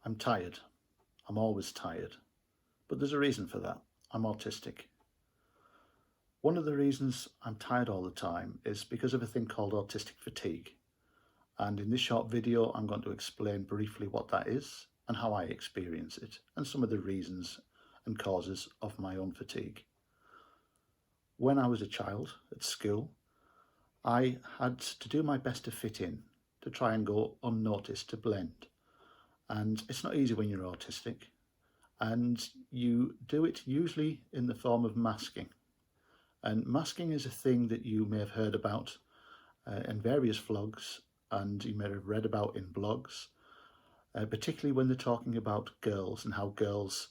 I'm tired. I'm always tired. But there's a reason for that. I'm autistic. One of the reasons I'm tired all the time is because of a thing called autistic fatigue. And in this short video, I'm going to explain briefly what that is and how I experience it and some of the reasons and causes of my own fatigue. When I was a child at school, I had to do my best to fit in, to try and go unnoticed, to blend. And it's not easy when you're autistic. And you do it usually in the form of masking. And masking is a thing that you may have heard about in various vlogs, and you may have read about in blogs, particularly when they're talking about girls and how girls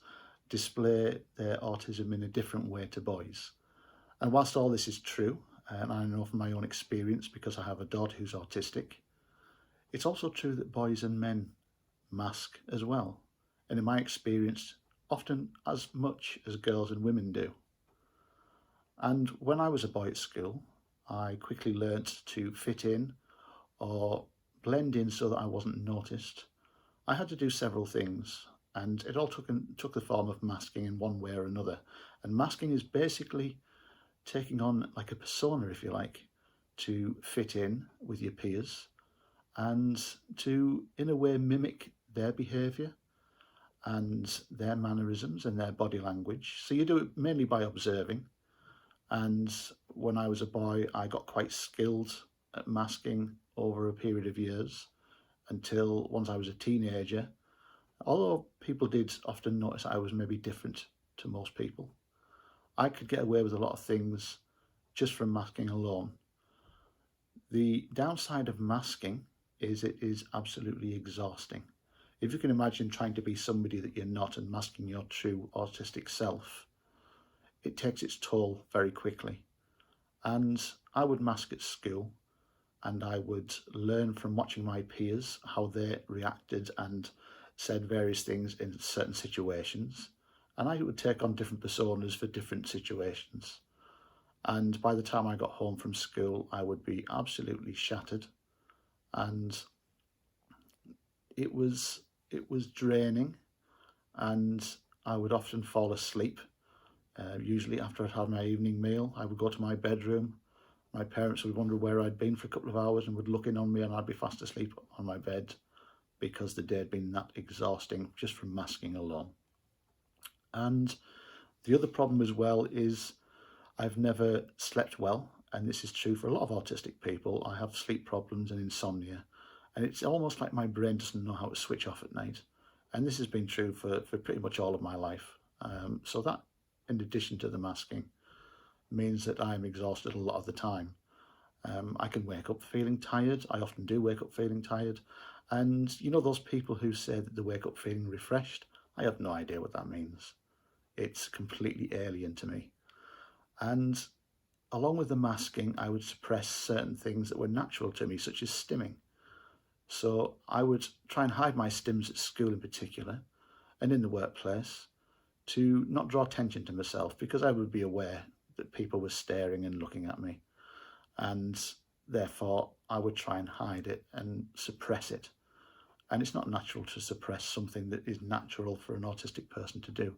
display their autism in a different way to boys. And whilst all this is true, and I know from my own experience because I have a daughter who's autistic, it's also true that boys and men mask as well. And in my experience, often as much as girls and women do. And when I was a boy at school, I quickly learnt to fit in or blend in so that I wasn't noticed. I had to do several things, and it all took the form of masking in one way or another. And masking is basically taking on like a persona, if you like, to fit in with your peers and to, in a way, mimic their behaviour and their mannerisms and their body language. So you do it mainly by observing. And when I was a boy, I got quite skilled at masking over a period of years until once I was a teenager, although people did often notice I was maybe different to most people, I could get away with a lot of things just from masking alone. The downside of masking is it is absolutely exhausting. If you can imagine trying to be somebody that you're not and masking your true autistic self, it takes its toll very quickly. And I would mask at school, and I would learn from watching my peers how they reacted and said various things in certain situations. And I would take on different personas for different situations. And by the time I got home from school, I would be absolutely shattered. And it was draining, and I would often fall asleep. Usually after I'd had my evening meal, I would go to my bedroom. My parents would wonder where I'd been for a couple of hours and would look in on me, and I'd be fast asleep on my bed because the day had been that exhausting just from masking alone. And the other problem as well is I've never slept well, and this is true for a lot of autistic people. I have sleep problems and insomnia, and it's almost like my brain doesn't know how to switch off at night. And this has been true for pretty much all of my life. So that, in addition to the masking, means that I'm exhausted a lot of the time. I can wake up feeling tired. I often do wake up feeling tired. And you know those people who say that they wake up feeling refreshed? I have no idea what that means. It's completely alien to me. And along with the masking, I would suppress certain things that were natural to me, such as stimming. So I would try and hide my stims at school in particular, and in the workplace, to not draw attention to myself, because I would be aware that people were staring and looking at me. And therefore, I would try and hide it and suppress it. And it's not natural to suppress something that is natural for an autistic person to do.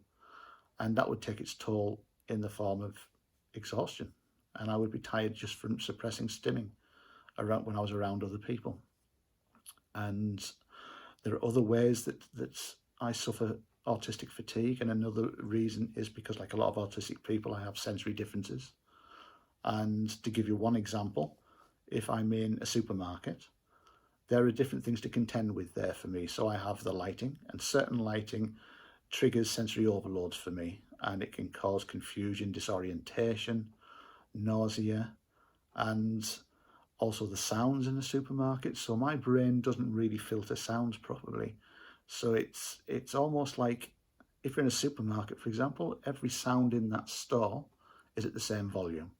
And that would take its toll in the form of exhaustion. And I would be tired just from suppressing stimming around when I was around other people. And there are other ways that I suffer autistic fatigue, and another reason is because, like a lot of autistic people, I have sensory differences. And to give you one example, if I'm in a supermarket, there are different things to contend with there for me. So I have the lighting, and certain lighting triggers sensory overloads for me, and it can cause confusion, disorientation, nausea, and also the sounds in the supermarket. So my brain doesn't really filter sounds properly. So it's almost like if you're in a supermarket, for example, every sound in that store is at the same volume.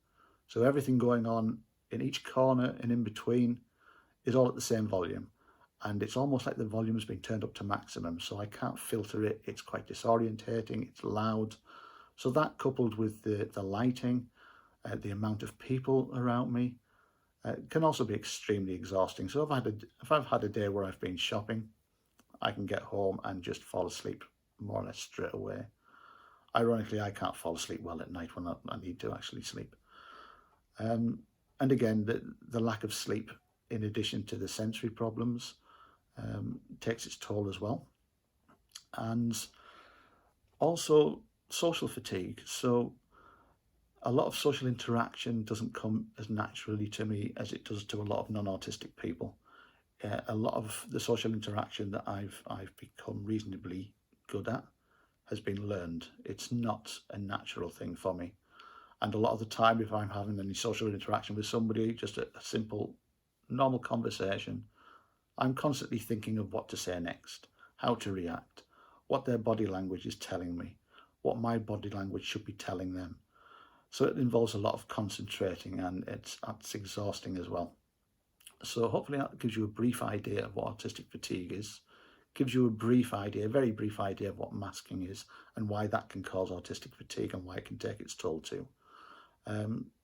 So everything going on in each corner and in between is all at the same volume. And it's almost like the volume has been turned up to maximum. So I can't filter it. It's quite disorientating. It's loud. So that, coupled with the lighting, the amount of people around me, can also be extremely exhausting. So if I've had a day where I've been shopping, I can get home and just fall asleep more or less straight away. Ironically, I can't fall asleep well at night when I need to actually sleep. And again, the lack of sleep, in addition to the sensory problems, takes its toll as well. And also social fatigue. So a lot of social interaction doesn't come as naturally to me as it does to a lot of non-autistic people. A lot of the social interaction that I've become reasonably good at has been learned. It's not a natural thing for me. And a lot of the time, if I'm having any social interaction with somebody, just a simple, normal conversation, I'm constantly thinking of what to say next, how to react, what their body language is telling me, what my body language should be telling them. So it involves a lot of concentrating, and it's exhausting as well. So hopefully that gives you a brief idea of what autistic fatigue is, gives you a brief idea, a very brief idea of what masking is and why that can cause autistic fatigue and why it can take its toll too.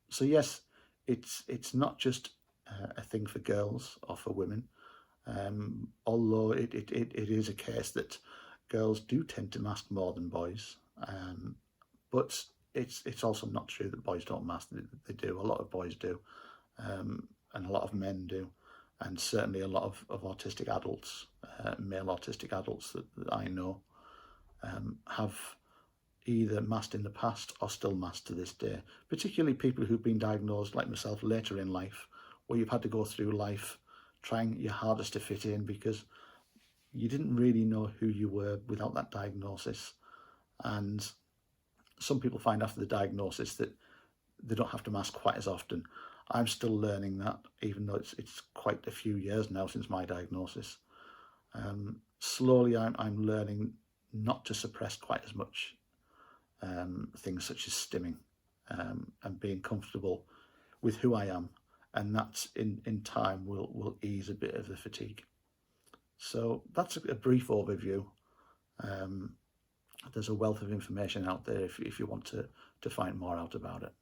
So yes, it's not just a thing for girls or for women, although it is a case that girls do tend to mask more than boys, but it's also not true that boys don't mask. They do. A lot of boys do, and a lot of men do, and certainly a lot of autistic adults, male autistic adults that I know, have either masked in the past or still mask to this day, particularly people who've been diagnosed like myself later in life, where you've had to go through life trying your hardest to fit in because you didn't really know who you were without that diagnosis. And some people find after the diagnosis that they don't have to mask quite as often. I'm still learning that, even though it's quite a few years now since my diagnosis. Slowly I'm learning not to suppress quite as much things such as stimming, and being comfortable with who I am, and that in time will ease a bit of the fatigue. So that's a brief overview. There's a wealth of information out there if you want to find more out about it.